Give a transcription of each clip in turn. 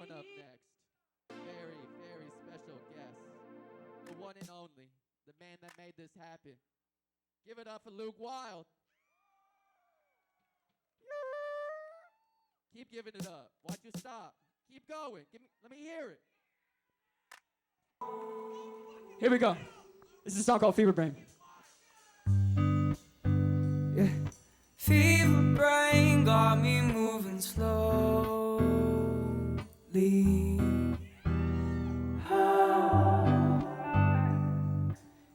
Coming up next, very, very special guest, the one and only, the man that made this happen. Give it up for Luke Wild. Keep giving it up. Watch you stop. Keep going. Let me hear it. Here we go. This is a song called Fever Brain. Yeah. Fever brain got me moving slowly.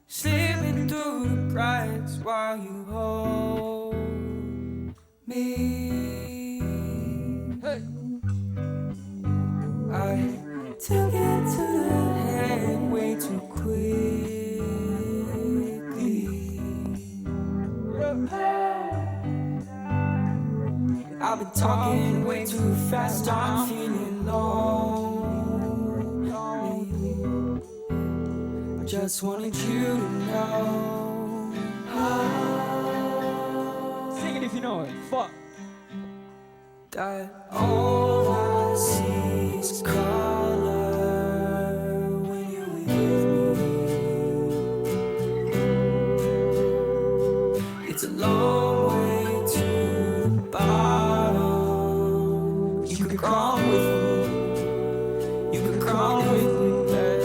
Slipping through the cracks while you hold me. Hey. I took it to the head way too quickly. I've been talking way too fast, I'm feeling lonely. I just wanted you to know. Sing it if you know it. Fuck. That all I see is color when you're with me. It's a long way to the bottom. You can crawl with me. You can crawl with me, babe.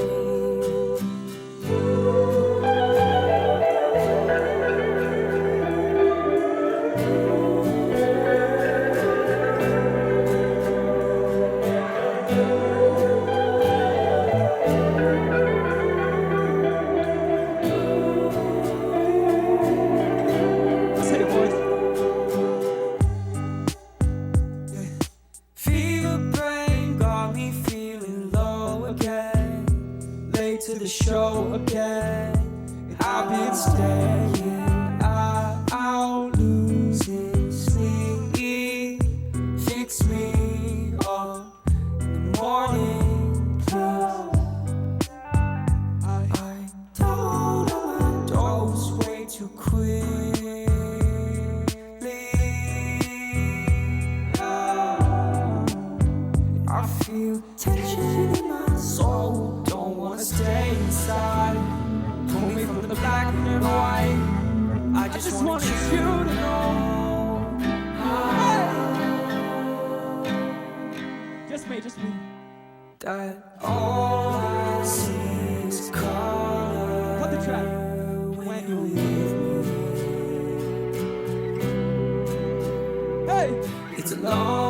To the show again, I've been staying out, losing sleep. Fix me up in the morning, please. I don't overdose way too quickly. I feel tension in my soul. Stay inside, pull me from the black and the white. I just wanted you to know. Just me. That all I see is color. Cut the track. When you're with me. Hey, it's a long